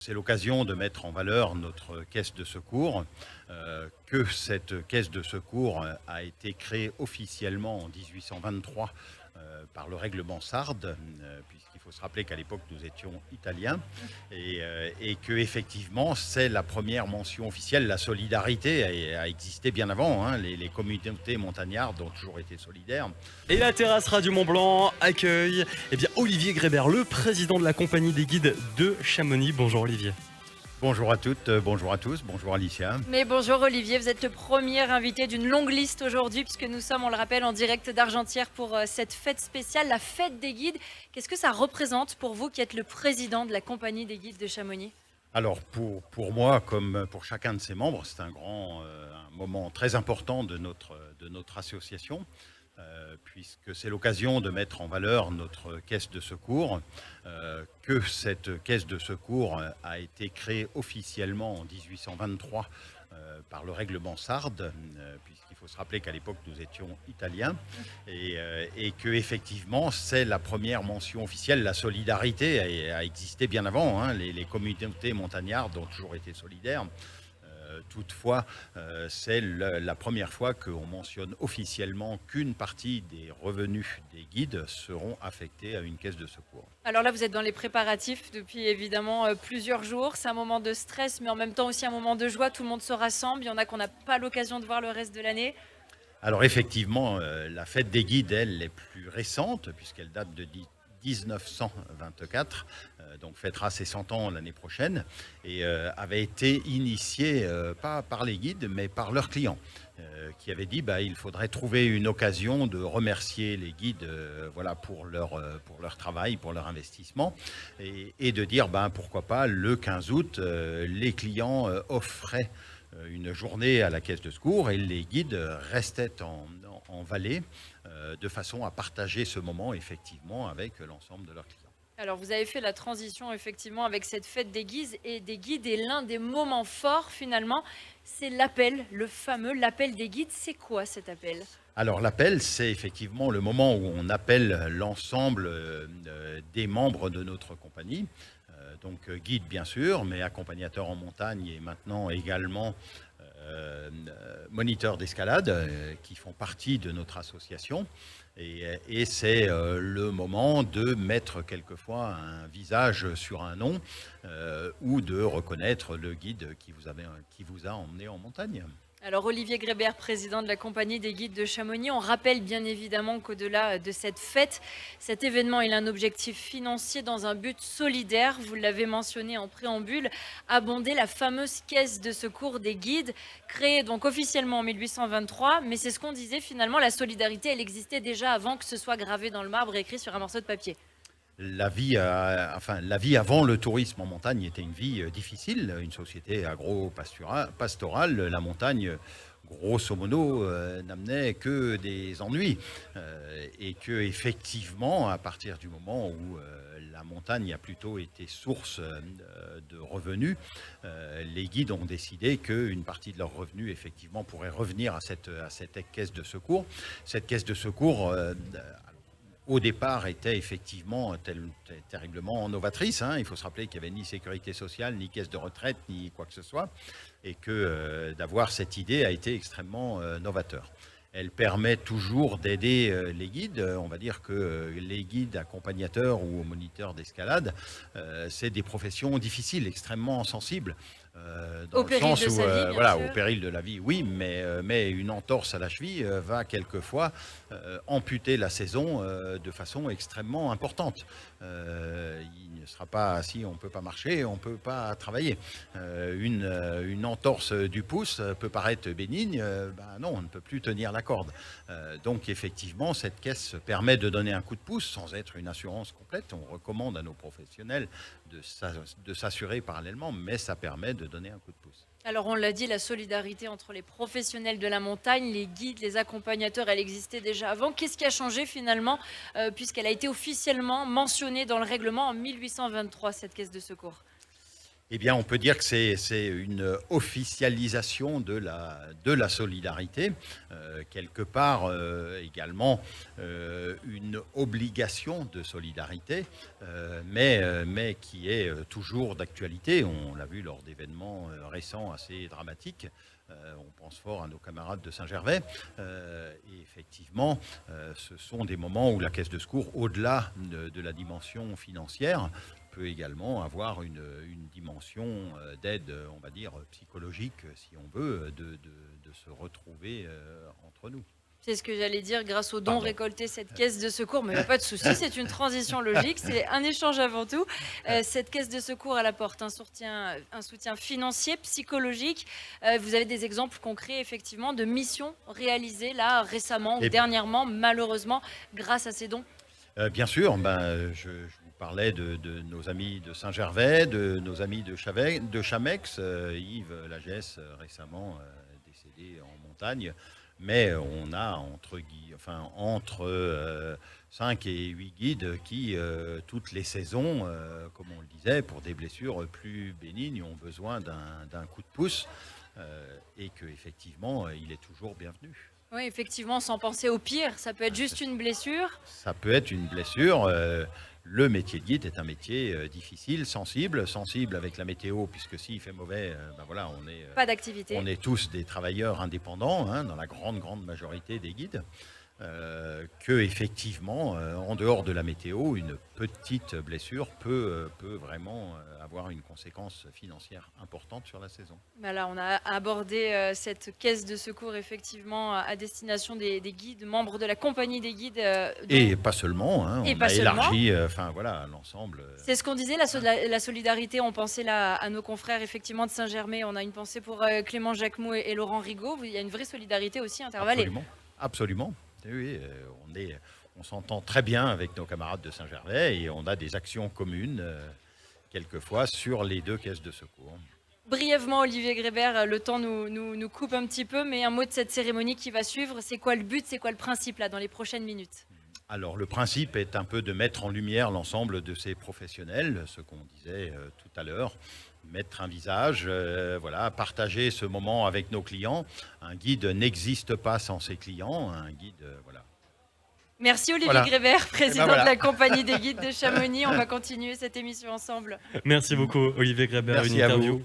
C'est l'occasion de mettre en valeur notre caisse de secours, que cette caisse de secours a été créée officiellement en 1823 par le règlement Sard, puisqu'il faut se rappeler qu'à l'époque nous étions italiens, et que effectivement c'est la première mention officielle. La solidarité a existé bien avant, hein. Les communautés montagnardes ont toujours été solidaires. Et la terrasse Radio Mont-Blanc accueille Olivier Grébert, le président de la compagnie des guides de Chamonix. Bonjour Olivier. Bonjour à toutes, bonjour à tous, bonjour Alicia. Mais bonjour Olivier, vous êtes le premier invité d'une longue liste aujourd'hui puisque nous sommes, on le rappelle, en direct d'Argentière pour cette fête spéciale, la fête des guides. Qu'est-ce que ça représente pour vous qui êtes le président de la compagnie des guides de Chamonix ? Alors pour moi, comme pour chacun de ses membres, c'est un moment très important de notre association. Puisque c'est l'occasion de mettre en valeur notre caisse de secours, que cette caisse de secours a été créée officiellement en 1823 par le règlement Sard, puisqu'il faut se rappeler qu'à l'époque nous étions italiens, et que effectivement c'est la première mention officielle. La solidarité a existé bien avant, hein. Les communautés montagnardes ont toujours été solidaires. Toutefois, c'est la première fois qu'on mentionne officiellement qu'une partie des revenus des guides seront affectés à une caisse de secours. Alors là, vous êtes dans les préparatifs depuis évidemment plusieurs jours. C'est un moment de stress, mais en même temps aussi un moment de joie. Tout le monde se rassemble. Il y en a qu'on n'a pas l'occasion de voir le reste de l'année. Alors effectivement, la fête des guides, elle, est plus récente, puisqu'elle date de 1924, donc fêtera ses 100 ans l'année prochaine, et avait été initiée pas par les guides, mais par leurs clients, qui avaient dit il faudrait trouver une occasion de remercier les guides pour leur travail, pour leur investissement, et de dire pourquoi pas le 15 août, les clients offraient une journée à la caisse de secours et les guides restaient en vallée de façon à partager ce moment effectivement avec l'ensemble de leurs clients. Alors vous avez fait la transition effectivement avec cette fête des guides et l'un des moments forts finalement, c'est l'appel, le fameux l'appel des guides. C'est quoi cet appel ? Alors l'appel, c'est effectivement le moment où on appelle l'ensemble des membres de notre compagnie. Donc guide bien sûr, mais accompagnateur en montagne et maintenant également moniteurs d'escalade qui font partie de notre association. Et c'est le moment de mettre quelquefois un visage sur un nom ou de reconnaître le guide qui vous a emmené en montagne. Alors Olivier Grébert, président de la compagnie des guides de Chamonix, on rappelle bien évidemment qu'au-delà de cette fête, cet événement il a un objectif financier dans un but solidaire. Vous l'avez mentionné en préambule, abonder la fameuse caisse de secours des guides, créée donc officiellement en 1823. Mais c'est ce qu'on disait finalement, la solidarité elle existait déjà avant que ce soit gravé dans le marbre et écrit sur un morceau de papier. La vie avant le tourisme en montagne était une vie difficile, une société agro-pastorale. La montagne, grosso modo, n'amenait que des ennuis. Et que effectivement, à partir du moment où la montagne a plutôt été source de revenus, les guides ont décidé qu'une partie de leurs revenus, effectivement, pourrait revenir à cette caisse de secours. Cette caisse de secours au départ, était effectivement terriblement novatrice. Il faut se rappeler qu'il n'y avait ni sécurité sociale, ni caisse de retraite, ni quoi que ce soit, et que d'avoir cette idée a été extrêmement novateur. Elle permet toujours d'aider les guides. On va dire que les guides accompagnateurs ou moniteurs d'escalade, c'est des professions difficiles, extrêmement sensibles. Dans au le sens où, au péril de la vie, oui, mais une entorse à la cheville va quelquefois amputer la saison de façon extrêmement importante. Il ne sera pas, si on ne peut pas marcher, on ne peut pas travailler. Une entorse du pouce peut paraître bénigne, non, on ne peut plus tenir la corde. Donc effectivement, cette caisse permet de donner un coup de pouce sans être une assurance complète. On recommande à nos professionnels de s'assurer parallèlement, mais ça permet de donner un coup de pouce. Alors on l'a dit, la solidarité entre les professionnels de la montagne, les guides, les accompagnateurs, elle existait déjà avant. Qu'est-ce qui a changé finalement, puisqu'elle a été officiellement mentionnée dans le règlement en 1823, cette caisse de secours ? Eh bien, on peut dire que c'est une officialisation de la solidarité, quelque part également une obligation de solidarité, mais qui est toujours d'actualité. On l'a vu lors d'événements récents assez dramatiques. On pense fort à nos camarades de Saint-Gervais. Et effectivement, ce sont des moments où la Caisse de secours, au-delà de la dimension financière, peut également avoir une dimension d'aide, on va dire, psychologique, si on veut, de se retrouver entre nous. C'est ce que j'allais dire, grâce aux dons Pardon. récoltés, cette caisse de secours, mais il n'y a pas de souci, c'est une transition logique, c'est un échange avant tout. Cette caisse de secours, elle apporte un soutien financier, psychologique. Vous avez des exemples concrets, effectivement, de missions réalisées là, récemment ou dernièrement, malheureusement, grâce à ces dons? Bien sûr, je vous parlais de nos amis de Saint-Gervais, de nos amis de Chamex, Yves Lagesse, récemment décédé en montagne. Mais on a entre 5 et 8 guides qui, toutes les saisons, comme on le disait, pour des blessures plus bénignes, ont besoin d'un coup de pouce et qu'effectivement, il est toujours bienvenu. Oui, effectivement, sans penser au pire, ça peut être juste une blessure. Ça peut être une blessure. Le métier de guide est un métier difficile, sensible avec la météo, puisque s'il fait mauvais, voilà, Pas d'activité. on est tous des travailleurs indépendants, hein, dans la grande majorité des guides. Que effectivement, en dehors de la météo, une petite blessure peut vraiment avoir une conséquence financière importante sur la saison. Là, on a abordé cette caisse de secours, effectivement, à destination des guides, membres de la compagnie des guides. Et pas seulement, hein, Et on pas a seulement. élargi voilà, l'ensemble. C'est ce qu'on disait, la solidarité. On pensait là à nos confrères, effectivement, de Saint-Germain. On a une pensée pour Clément Jacquemot et Laurent Rigaud. Il y a une vraie solidarité aussi intervallée. Absolument, absolument. Oui, on s'entend très bien avec nos camarades de Saint-Gervais et on a des actions communes, quelquefois, sur les deux caisses de secours. Brièvement, Olivier Grébert, le temps nous coupe un petit peu, mais un mot de cette cérémonie qui va suivre. C'est quoi le but, c'est quoi le principe là, dans les prochaines minutes? Alors, le principe est un peu de mettre en lumière l'ensemble de ces professionnels, ce qu'on disait tout à l'heure, mettre un visage, voilà, partager ce moment avec nos clients. Un guide n'existe pas sans ses clients, un guide, voilà. Merci Olivier Voilà. Grébert, président voilà. de la compagnie des guides de Chamonix. On va continuer cette émission ensemble. Merci beaucoup, Olivier Grébert. Merci Une à vous. interview